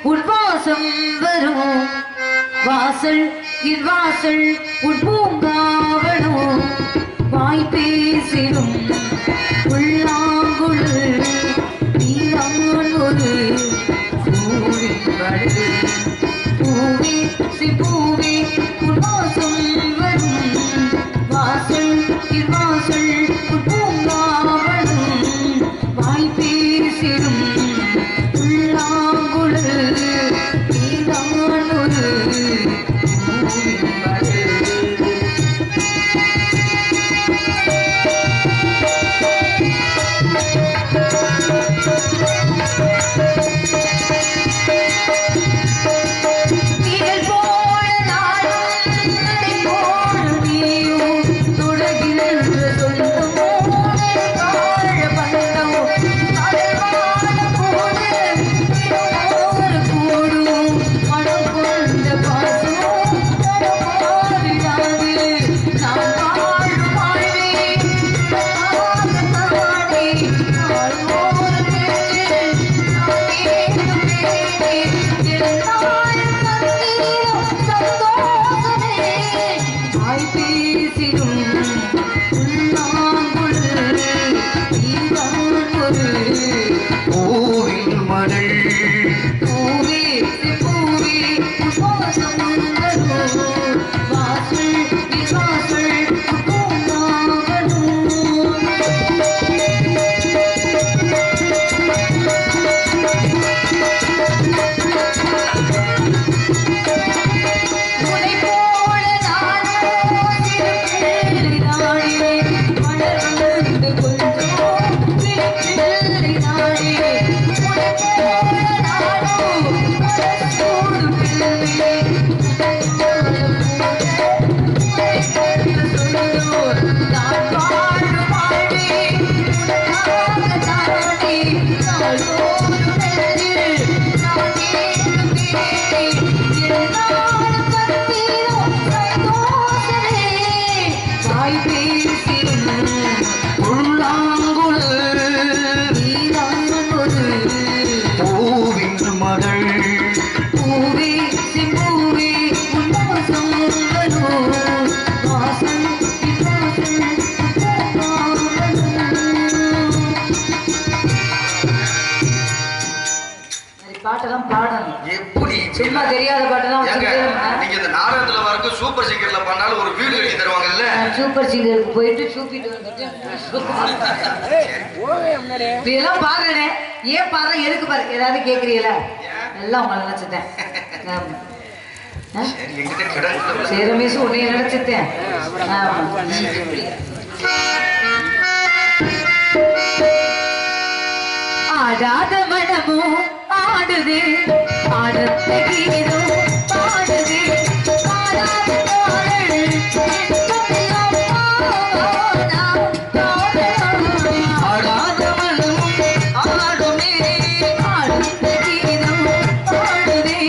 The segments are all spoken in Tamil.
உட்வாசம் வரும் வாசல் என் வாசல் உட்பூங்காவனும் வாய் பேசிடும் உள்ளாங்குழல் நீதான் ஒரு பூவின் வழி பூவே சிப்பூவே உட்வாசம் வரும் வாசல் என் வாசல் உட்பூங்காவனும் வாய் பேசிடும் உள்ளாங்குழல் நீதான் ஒரு பூவின் வழி பாட்டெல்லாம் பாடணும். எப்படி சும்மா தெரியாத பாட்டெல்லாம் நீங்க இந்த நாடகத்துல வரைக்கும் சூப்பர் சிங்கர்ல பண்ணாலும் ஒரு வீடியோ எழுதி தருவாங்கல்ல. சூப்பர் சிங்கருக்கு போயிட்டு சூப்பிட்டு வந்துட்டு இதெல்லாம் பாக்குறேன். ஏன் பாரு எதுக்கு பாரு ஏதாவது கேக்குறீங்களா? எல்லாம் உங்களை நினைச்சிட்டேன். சரி ரமேஷ் உன்னைய நினைச்சிட்டேன். ஆடாத மனமும் ஆடுது ஆடத்த கீதம் பாடுது ஆடாத காதல் ஆடாத மனமும் ஆடுமே ஆடத்த கீதம் பாடுதே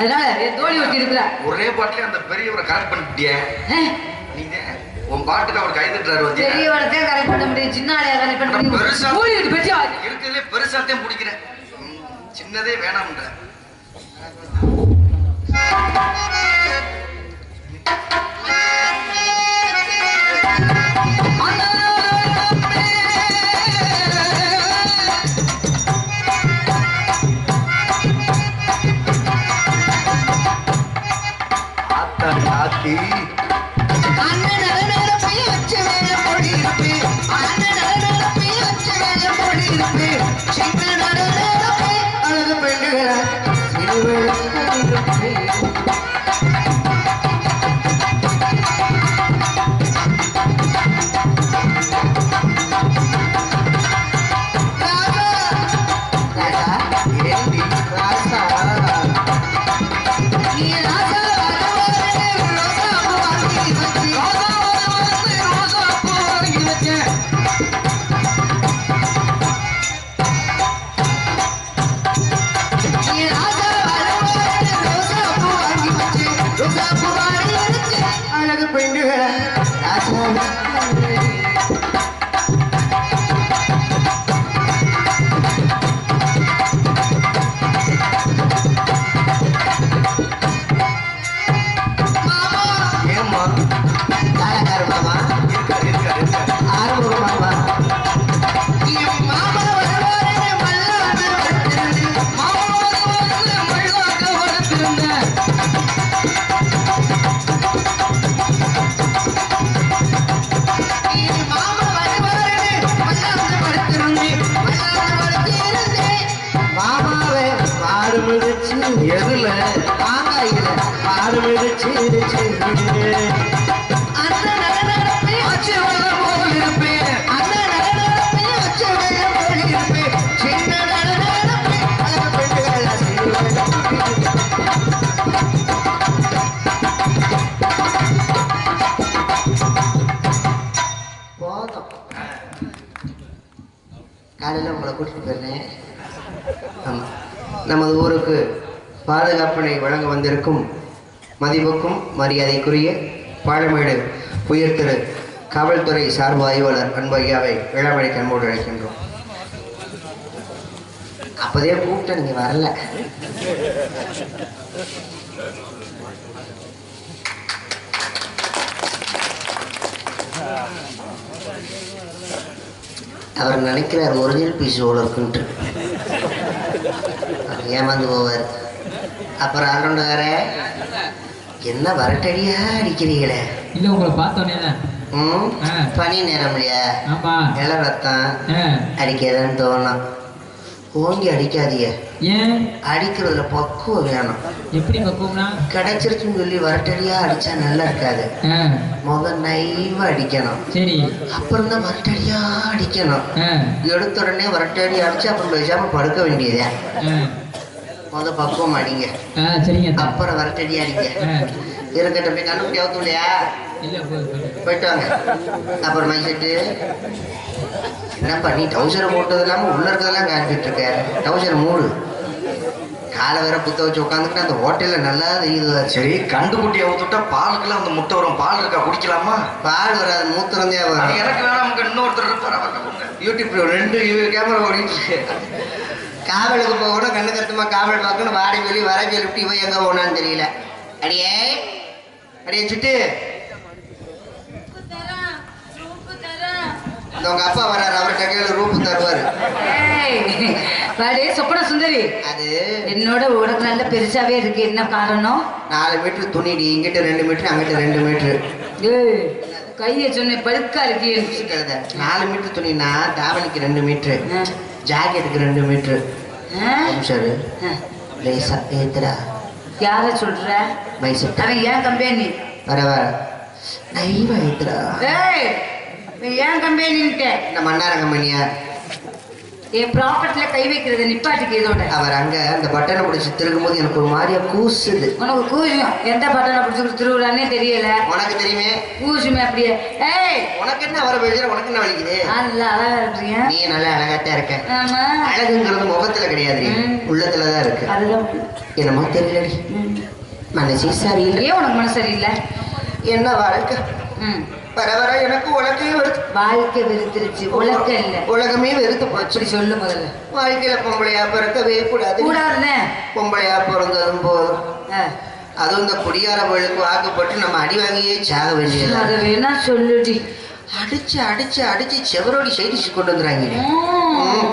அதனால தோழி ஒட்டி இருக்கிற ஒரே பாட்டுல அந்த பெரியவரை கரெக்ட் பண்ணிட்டியே நீங்க உன் பாட்டுக்கு அவர் கைதட்டுறாரு வந்து பெரியவரத்தையும் கரெக்ட் பண்ண முடியும் சின்ன ஆளையா கரெக்ட் பண்ண முடியும் பெருசா பெரிய இருக்கிறதுலே பெருசாத்தையும் பிடிக்கிறேன் சின்னதே வேணாம்ன்ற ஆத்தி எதுல மாங்காயில பாடு மிதிச்சு போதும் காலையில் உங்களை கூட்டிட்டு போயிருந்தேன். ஆமாம், நமது ஊருக்கு பாதுகாப்பினை வழங்க வந்திருக்கும் மதிப்புக்கும் மரியாதைக்குரிய பாலமேடு உயர் திரு காவல்துறை சார்பு ஆய்வாளர் அன்பையாவை விழாமணி கண்மோடு அழைக்கின்றோம். அப்போதே கூப்பிட்டு நீங்கள் வரல. அவர் நினைக்கிறார் ஒரிஜினல் பீஸ் ஓட இருக்குன்ட்டு ஏமாந்து போவார். அப்புறம் ஆண்டோண்டு வேற என்ன வரட்டடியா அடிக்கிறீங்களே? இல்ல உங்களை பார்த்தோன்னே பனி நேரம் இல்லையா, இள ரத்தம் அடிக்கிறதுன்னு தோணும். ஓங்கி அடிக்காதீங்க. ஏன்? அடிக்கிறதுல பக்குவம் வேணும். எப்படி பக்குவம்னா? கிடைச்சிருச்சுன்னு சொல்லி வரட்டடியா அடிச்சா நல்லா இருக்காது. நைவா அடிக்கணும். சரி, அப்புறம் தான் வரட்டடியா அடிக்கணும். எடுத்த உடனே வரட்டடி அடிச்சு அப்புறம் பேசாம படுக்க வேண்டியதே. பக்குவம் அடிங்க. சரிங்க. அப்புறம் வரட்டடி அடிங்க. இருக்கட்டும். போய் கண்ணு குட்டி அவுத்து இல்லையா? போயிட்டு வாங்க. அப்புறம் மைசெட்டு என்னப்பா நீ டவுசரை போட்டது இல்லாமல் உள்ள இருக்கிறதெல்லாம் காமிச்சிட்டு இருக்க. டவுசரை மூடு. காலை வேற குத்த வச்சு உட்காந்துக்கிட்டு அந்த ஹோட்டலில் நல்லா தெரியுது. சரி, கண்டு குட்டியை ஊத்துட்டா பாலுக்கெல்லாம் அந்த முட்டை வரும். பால் இருக்கா, குடிக்கலாமா? பால் வராது, மூத்திரந்தே வரும். எனக்கு வேணாம், நமக்கு இன்னொருத்தர் யூடியூப் 2 கேமரா ஓடிட்டு காவலுக்கு போகணும். கண்ணு கருத்துமா காவல் பார்க்கணும். வாடி வெளி வர சொல்லிவிட்டு இவன் எங்கே போனான்னு தெரியல. அடியே அடியே சுட்டு உங்க அப்பா வர்றாரு. அவர் கையில ரூபு தருவாரு. சொப்பன சுந்தரி, அது என்னோட உனக்கு நல்ல பெருசாவே இருக்கு. என்ன காரணம்? 4 மீட்டர் துணிடி. இங்கிட்ட 2 மீட்டர், அங்கிட்ட 2 மீட்டர். கைய சொன்ன பழுக்கா இருக்கு. 4 மீட்டர் துணினா தாவணிக்கு 2 மீட்டர், ஜாக்கெட்டுக்கு 2 மீட்டர். சரி, லேசா ஏத்துடா. யார சொல்ற? மைசெட். அவன் ஏன் கம்பெனி? வர வர நைவா ஏத்துடா. ஏன் கம்பெனின்ட்டு? இந்த மன்னார கம்பெனியா? என் ப்ராப்பர்ட்டில கை வைக்கிறத நிப்பாட்டிக்கு இதோட. அவர் அங்க அந்த பட்டனை பிடிச்சி திருக்கும் போது எனக்கு ஒரு மாதிரியா கூசுது. உனக்கு கூசும். எந்த பட்டனை பிடிச்சி திருவிழானே தெரியல. உனக்கு தெரியுமே கூசுமே அப்படியே. ஏய் உனக்கு என்ன வர பேசுற, உனக்கு என்ன வலிக்குது? நல்லா அழகா இருக்கீங்க. நீ நல்லா அழகாத்தான் இருக்க. ஆமா. அழகுங்கிறது முகத்துல கிடையாது, உள்ளத்துலதான் இருக்கு. அதுதான் என்னமோ தெரியலடி, மனசே சரியில்லை. ஏன் உனக்கு மனசு சரியில்லை? என்ன வாழ்க்கை வர வர எனக்கு உலகையும் வெறுத்து. வாழ்க்கை வெறுத்துருச்சு, உலகம் இல்ல உலகமே வெறுத்து போச்சு. அப்படி சொல்லு முதல்ல. வாழ்க்கையில பொம்பளையா பிறக்கவே கூடாது. கூடாதுன்னு பொம்பளையா பிறந்ததும் போதும். அதுவும் இந்த குடியார கோயிலுக்கு வாக்குப்பட்டு நம்ம அடி வாங்கியே சாக வேண்டியது. அதை வேணா சொல்லுடி. அடிச்சு அடிச்சு அடிச்சு செவரோடி சைடிச்சு கொண்டு வந்துறாங்க.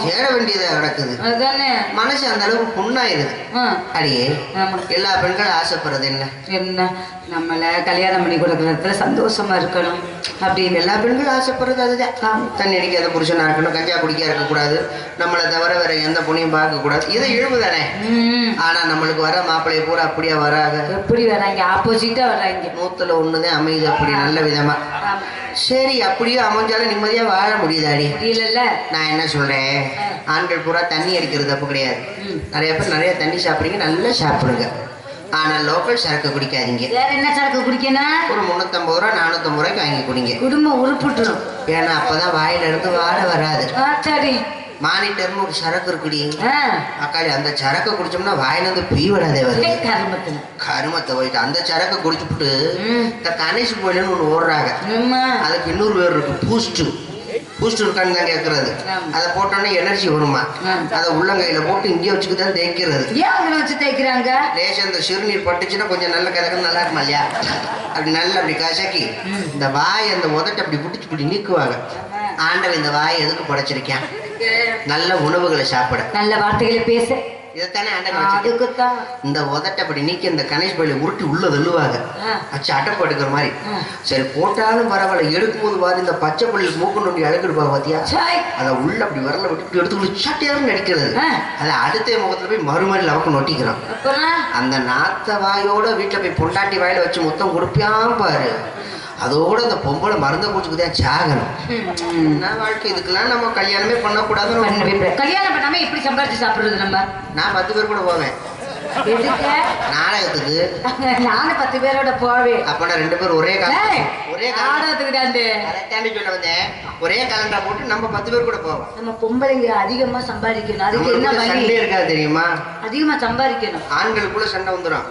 தேட வேண்டியதா கிடக்குது. அதுதானே மனசு அந்த அளவுக்கு புண்ணாயிருது. அடியே எல்லா பெண்களும் ஆசைப்படுறது என்ன? என்ன நம்மள கல்யாணம் பண்ணி கொடுக்கறதுல சந்தோஷமா இருக்கணும் அப்படின்னு எல்லா பெண்களும் ஆசைப்படுறது அதுதான். தண்ணி அடிக்காத புருஷனா இருக்கணும், கஞ்சா குடிக்க இருக்கக்கூடாது, நம்மளை தவிர வேற எந்த பொண்ணையும் பார்க்க கூடாது. இது இழிவு தானே. ஆனா நம்மளுக்கு வர மாப்பிள்ளைய பூரா அப்படியே வராங்க. எப்படி வராங்க? ஆப்போசிட்டா வராங்க. 100ல் 1 அமையுது அப்படி நல்ல விதமா. சரி, அப்படியே அமைஞ்சாலும் நிம்மதியா வாழ முடியுதாடி? இல்ல நான் என்ன சொல்றேன், ஆண்கள் பூரா தண்ணி அடிக்கிறது தப்பு கிடையாது. நிறைய பேர் நிறைய தண்ணி சாப்பிடுறீங்க, நல்லா சாப்பிடுங்க. ஆனா லோக்கல் சரக்கு குடிக்காதீங்க. வேற என்ன சரக்கு குடிக்கணும்? ஒரு 350 ரூபா 450 ரூபாய்க்கு வாங்கி குடிங்க. குடும்பம் உருப்பிட்டுரும். ஏன்னா அப்பதான் வாயில இருந்து வாட வராது. சரி. மானிட்டர்னு ஒரு சரக்கு இருக்குடி அக்காளி, அந்த சரக்கு குடிச்சோம்னா வாயில இருந்து பீவடாதே வருது. கருமத்தை போயிட்டு அந்த சரக்கு குடிச்சுட்டு இந்த கணேஷ் கோயிலுன்னு ஒண்ணு ஓடுறாங்க. அதுக்கு இன்னொரு பேர் இருக்கு, பூஸ்ட். பூஸ்ட் இருக்கான்னு தான் கேட்கறது. அதை போட்டோன்னே எனர்ஜி வருமா, அதை உள்ளங்கையில போட்டு இங்கே வச்சுக்கிதான் தேய்க்கிறது. வச்சு தேய்க்கிறாங்க. லேசா இந்த சிறுநீர் பட்டுச்சுன்னா கொஞ்சம் நல்ல கதக்கு நல்லா இருக்குமா இல்லையா? அப்படி நல்லா அப்படி கசக்கி இந்த வாய் அந்த உதட்டை அப்படி பிடிச்சி இப்படி நீக்குவாங்க. ஆண்டவன் இந்த வாயை எதுக்கு படைச்சிருக்கேன்? நல்ல உணவுகளை சாப்பிட, நல்ல வார்த்தைகளை பேச. இதைத்தானே ஆண்டவன். இந்த உதட்டை அப்படி நீக்கி இந்த கணேஷ் பயில உருட்டி உள்ள தள்ளுவாங்க, அச்சு அட்டப்பு எடுக்கிற மாதிரி. சரி போட்டாலும் பரவாயில்ல, எடுக்கும்போது பாரு இந்த பச்சை பள்ளி மூக்கு நோண்டி அழுக்கிடுப்பாங்க பாத்தியா, அதை உள்ள அப்படி வரல விட்டு எடுத்து சட்டையாரும் நடிக்கிறது. அதை அடுத்த முகத்துல போய் மறுமணி லவக்கு நொட்டிக்கிறோம். அந்த நாத்த வாயோட வீட்டுல போய் பொண்டாட்டி வாயில வச்சு மொத்தம் கொடுப்பியாம் பாரு. அதோட அந்த பொம்பளை மருந்த பூச்சுக்குதான் சாகணும். என்ன வாழ்க்கை? இதுக்கெல்லாம் நம்ம கல்யாணமே பண்ணக்கூடாது. கல்யாணம் பண்ணாம எப்படி சம்பாதிச்சு சாப்பிடுறது? நம்ம நான் 10 பேர் கூட போவேன் நாடகத்துக்கு. நானும் 10 பேரோட போவேன். அப்ப 2 பேர் ஒரே நாடகத்துக்கு சொல்ல வந்தேன். ஒரே கலண்டா போட்டு நம்ம 10 பேர் கூட போவோம். நம்ம பொம்பளைங்க அதிகமா சம்பாதிக்கணும். அதுக்கு என்ன சண்டே இருக்காது தெரியுமா? அதிகமா சம்பாதிக்கணும். ஆண்களுக்குள்ள சண்டை வந்துடும்.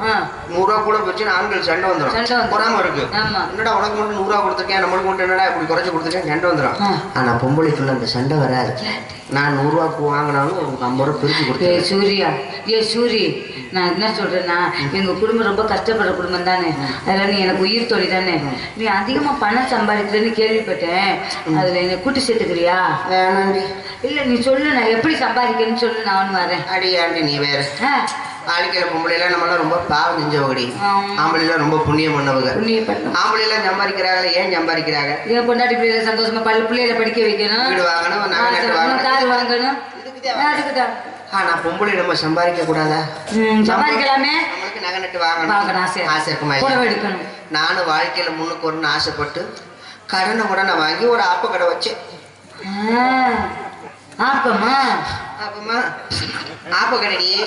100 ரூபா கூட போச்சுன்னா ஆண்கள் சண்டை வந்துடும். பொறாம இருக்கு. என்னடா உனக்கு மட்டும் 100 ரூபா கொடுத்துருக்கேன், நம்மளுக்கு மட்டும் என்னடா இப்படி குறைச்சு கொடுத்துருக்கேன், சண்டை வந்துடும். ஆனா பொம்பளைக்குள்ள அந்த சண்டை வராது. நான் 100 ரூபாய்க்கு வாங்கினாலும் உங்களுக்கு 50 ரூபா பிரிச்சு கொடுத்தேன். சூர்யா, சூரி, நான் என்ன சொல்றேன்னா, எங்க குடும்பம் ரொம்ப கஷ்டப்படுற குடும்பம் தானே. அதெல்லாம் நீ எனக்கு உயிர் தொழில் தானே. நீ அதிகமா பணம் சம்பாதிக்கிறேன்னு கேள்விப்பட்டேன். அதுல என்ன கூட்டி சேர்த்துக்கிறியா? இல்ல நீ சொல்லு, நான் எப்படி சம்பாதிக்கிறேன்னு சொல்லு, நானும் வரேன். அடியாண்டி நீ வேற. வாழ்க்கையில பொம்பளைலாம் நம்மளாம் ரொம்ப பாவம் செஞ்சவகடி, ஆம்பளைலாம் ரொம்ப புண்ணியம் பண்ணவங்க. ஆம்பளைலாம் சம்பாதிக்கிறாங்க. ஏன் சம்பாதிக்கிறாங்க? ஏன் பொண்டாட்டி பிள்ளைகளை சந்தோஷமா பிள்ளைகளை படிக்க வைக்கணும், வீடு வாங்கணும், கார் வாங்கணும். அதுக்குதான். ஆனா பொம்பளை நம்ம சம்பாதிக்க கூடாதா? சம்பாதிக்கலாமே. நம்மளுக்கு நகை நட்டு வாங்கணும் ஆசை இருக்குமா? நானும் வாழ்க்கையில முன்னுக்கு வரணும்னு ஆசைப்பட்டு கடனை உடனே வாங்கி ஒரு ஆப்ப கடை வச்சேன். ஆப்பமா ஆப்ப கடையே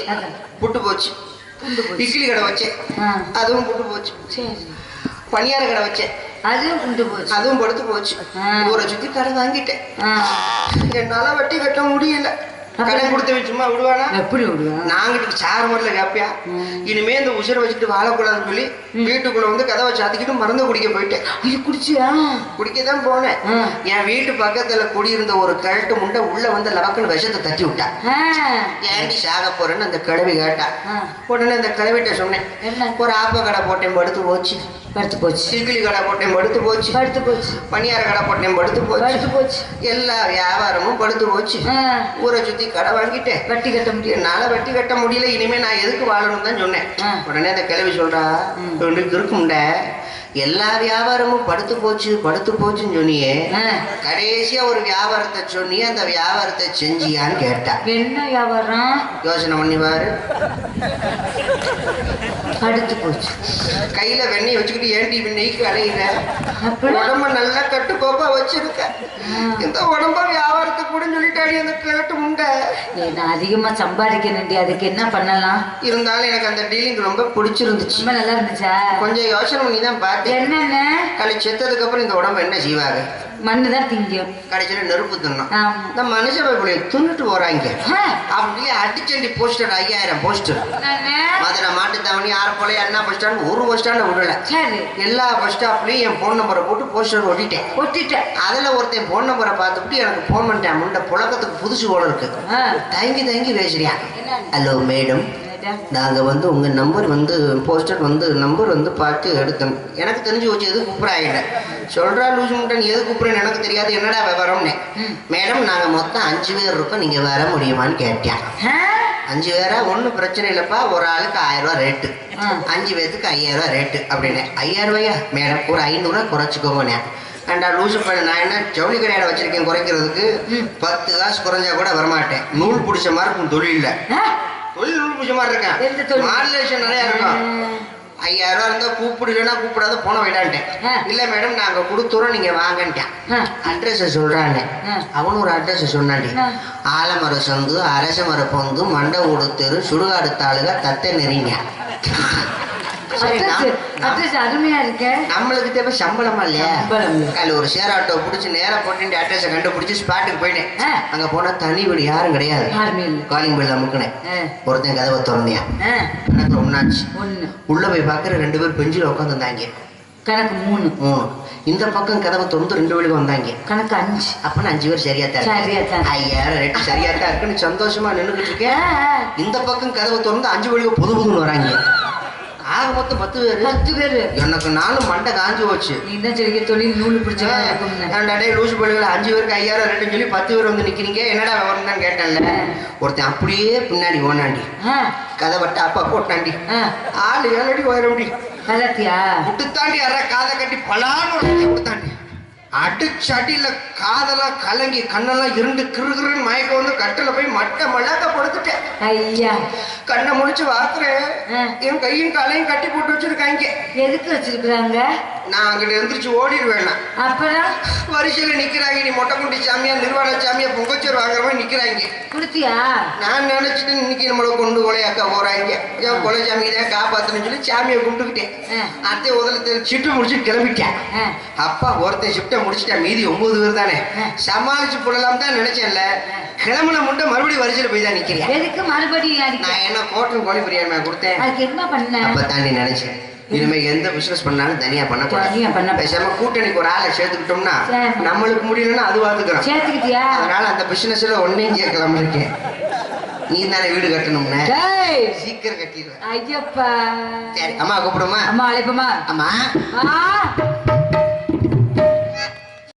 புட்டு போச்சு. இட்லி கடை வச்சேன், அதுவும் புட்டு போச்சு. பனியார கடை வச்சேன், அதுவும் புட்டு போச்சு. அதுவும் படுத்து போச்சு. ஊரை சுத்தி கடை வாங்கிட்டேன். என்னால வட்டி கட்ட முடியல. கடை கொடுத்து சும்மா விடுவானா? எப்படி விடுவான்? நாங்கிட்டு சார் முறையில் கேப்பியா? இனிமே இந்த உசுரை வச்சுட்டு வாழக்கூடாதுன்னு சொல்லி வீட்டுக்குள்ள வந்து கதவை சாத்திக்கிட்டு மருந்து குடிக்க போயிட்டேன். இது குடிச்சியா? குடிக்கதான் போனேன். என் வீட்டு பக்கத்துல குடியிருந்த ஒரு கழட்டு முண்டை உள்ள வந்து லவக்குன்னு விஷத்தை தட்டி விட்டா. ஏண்டி சாக போறேன்னு அந்த கிழவி கேட்டா. உடனே அந்த கிழவிட்ட சொன்னேன், ஒரு ஆப்ப கடை போட்டேன், படுத்து போச்சு. படுத்து போச்சு. சிக்கிலி கடை போட்டேன், படுத்து போச்சு. படுத்து போச்சு. பனியார கடை போட்டேன், படுத்து போச்சு. படுத்து போச்சு. எல்லா வியாபாரமும் படுத்து போச்சு. ஊரை சுத்தி கடை வாங்கிட்டேன், வட்டி கட்ட முடியும். என்னால வட்டி கட்ட முடியல. இனிமே நான் எதுக்கு வாழணும் தான் சொன்னேன். உடனே அந்த கிழவி சொல்றா, இருக்கும்ட, எல்லா வியாபாரமும் படுத்து போச்சு படுத்து போச்சுன்னு சொன்னியே, கடைசியா ஒரு வியாபாரத்தை சொன்னியே, அந்த வியாபாரத்தை செஞ்சியான்னு கேட்டா. என்ன வியாபாரம்? யோசனை பண்ணி பாரு. படுத்து போச்சு. கையில வெண்ணெய் வச்சுக்கிட்டு ஏண்டி வெண்ணெய்க்கு அலையிற? உடம்ப நல்லா கட்டுக்கோப்பா வச்சிருக்க. இந்த உடம்ப வியாபாரத்துக்கு கூட சொல்லிட்டாடி அந்த கேட்டு முண்டை. நான் அதிகமா சம்பாதிக்கணும்டி, அதுக்கு என்ன பண்ணலாம்? இருந்தாலும் எனக்கு அந்த டீலிங் ரொம்ப பிடிச்சிருந்துச்சு. ரொம்ப நல்லா இருந்துச்சா? கொஞ்சம் யோசனை பண்ணி தான் பார்த்தேன். என்னென்ன களி செத்ததுக்கு அப்புறம் இந்த உடம்பு என்ன செய்வாங்க? மண்ணுதான் திங்கும். கடைசியில நெருப்பு தின்னும். ஆமா. இந்த மனுஷ பைபிளை தின்னுட்டு போறாங்க. அப்படியே அடிச்சண்டி போஸ்டர் 5000 போஸ்டர். மதுரை மாட்டுத்தாவணி ஆரப்போலை அண்ணா பஸ் ஸ்டாண்ட் ஒரு பஸ் ஸ்டாண்ட் விடல. சரி. எல்லா பஸ் ஸ்டாப்லயும் என் போன் நம்பரை போட்டு போஸ்டர் ஒட்டிட்டேன். அதுல ஒருத்தன் போன் நம்பரை பார்த்துட்டு எனக்கு போன் பண்ணிட்டேன். முண்ட புழக்கத்துக்கு புதுசு போல இருக்கு. தயங்கி பேசுறியா? ஹலோ மேடம், நாங்க உங்க நம்பர் போஸ்டர் நம்பர் பார்த்து எடுத்தோம். எனக்கு தெரிஞ்சு வச்சு எது கூப்பிடாயிட்ட சொல்றா லூசு முட்டன், எது கூப்பிடுறேன்னு எனக்கு தெரியாது, என்னடா விவரம்னு. மேடம் நாங்க மொத்தம் 5 பேர் இருக்கோம், நீங்க வர முடியுமான்னு கேட்டேன். 5 பேரா? ஒன்றும் பிரச்சனை இல்லைப்பா, ஒரு ஆளுக்கு 1000 ரூபா ரேட்டு, 5 பேருக்கு 5000 ரூபா ரேட்டு அப்படின்னு. 5000 ரூபாயா மேடம்? ஒரு 500 ரூபா குறைச்சிக்கோங்கண்ணே. ஏண்டா லூசு பண்ண, நான் என்ன ஜவுளி கடையாட வச்சிருக்கேன் குறைக்கிறதுக்கு? 10 காசு குறைஞ்சா கூட வரமாட்டேன். நூல் பிடிச்ச மாதிரி இருக்கும் தொழில். தொழில் நூல் பிடிச்ச மாதிரி இருக்கேன். மாடுலேஷன் நிறையா இருக்கும். 5000 ரூபா இருந்தா கூப்பிடுலன்னா கூப்பிடாத போன வைடான்ட்டேன். இல்ல மேடம் நாங்க கொடுத்துறோம், நீங்க வாங்கன்ட்டேன். அட்ரஸ் சொல்றாங்க. அவனு ஒரு அட்ரஸ் சொன்னாண்டி. ஆலமர சந்து, அரச மர பொந்து, மண்டை ஊடு தெரு, சுடுகாடு தாளுக, தத்தை நெறிங்க. அருமையா இருக்க. நம்மளுக்கு தேவை சம்பளமா இல்லையா? அதுல ஒரு ஷேர் ஆட்டோ பிடிச்சி நேரா போட்டு அட்ரஸை கண்டுபிடிச்சு ஸ்பாட்டுக்கு போயிட்டேன். அங்க போனா தனி வீடு யாரும் கிடையாது. காலிங் பெல் அமுக்குனேன். ஒருத்தன் கதவை திறந்தியா. எனக்கு ஒன்னாச்சு. உள்ள போய் பாக்குற 2 பேர் பெஞ்சில உட்காந்துருந்தாங்க. கணக்கு 3. இந்த பக்கம் கதவை திறந்து 2 வீடுக்கு வந்தாங்க. கணக்கு 5. அப்பனா 5 பேர் சரியா தான். 5000 ரேட்டு சரியா தான் இருக்குன்னு சந்தோஷமா நின்றுகிட்டு இருக்கேன். இந்த பக்கம் கதவை திறந்து 5 வீடுக்கு புதுன்னு வராங்க. ஆக மொத்தம் 10 பேர். எனக்கு நானும் மண்டை காஞ்சி போச்சு. நீ தான் சரி தொழில் நூல் பிடிச்சா லூசு பள்ளிகள் 5 பேருக்கு 5000 ரேட்டுன்னு சொல்லி 10 பேர் நிக்கிறீங்க, என்னடா விவரம் தான் கேட்டேன்ல. ஒருத்தன் அப்படியே பின்னாடி ஓனாண்டி, கதை அப்பா போட்டாண்டி. ஆளு 7 அடி உயரம்டி. கலத்தியா விட்டு தாண்டி யாரா காதை கட்டி பலான்னு கொடுத்தாண்டி. அடிச்சு அடியில காதெல்லாம் கலங்கி கண்ணெல்லாம் இருண்டு கிருகிருன்னு மயக்க கட்டில போய் மட்டை மழக்க படுத்துட்டேன். ஐயா கண்ணை முடிச்சு வாக்குறேன். என் கையும் காலையும் கட்டி போட்டு வச்சிருக்காங்க. எதுக்கு வச்சிருக்காங்க? நான் அங்கிட்ட எந்திரிச்சு ஓடிடுவேன். அப்புறம் வரிசையில நிக்கிறாங்க. நீ மொட்டை குண்டி சாமியா, நிர்வாண சாமியா, பொங்கச்சோர் வாங்குற மாதிரி நிக்கிறாங்க. குடுத்தியா? நான் நினைச்சிட்டு இன்னைக்கு நம்மளை கொண்டு கொலையாக்க போறாங்க. என் கொலை சாமியை தான் காப்பாத்தணும்னு சொல்லி சாமியை கும்பிட்டுக்கிட்டேன். அத்தை உதலத்தை சிட்டு முடிச்சு கிளம்பிட்டேன். அப்பா ஒருத்தன் ஷிப்ட முடிச்சுட்டேன். மீதி 9 பேர் தானே சமாளிச்சு போடலாம் தான் நினைச்சேன்ல. கிளம்புன முண்டை மறுபடியும் வரிசையில போய் தான் நிக்கிறேன். எதுக்கு மறுபடியும்? நான் என்ன கோட்டன் கோழி பிரியாணி கொடுத்தேன். அதுக்கு என்ன பண்ண? அப்ப தாண்டி நினைச்சேன், இனிமே எந்த பிசினஸ் பண்ணாலும் தனியா பண்ண பேசாம கூட்டணிக்கு ஒரு ஆளை சேர்த்துக்கிட்டோம்னா நம்மளுக்கு முடியலன்னா அது பாத்துக்கிறோம். சேர்த்துக்கிட்டியா? அதனால அந்த பிசினஸ்ல ஒன்னையும் சேர்க்கலாம் இருக்கேன். நீ தானே வீடு கட்டணும்னு சீக்கிரம் கட்டிடுவேன். ஐயப்பா சரி அம்மா கூப்பிடுமா? அம்மா அழைப்பமா? அம்மா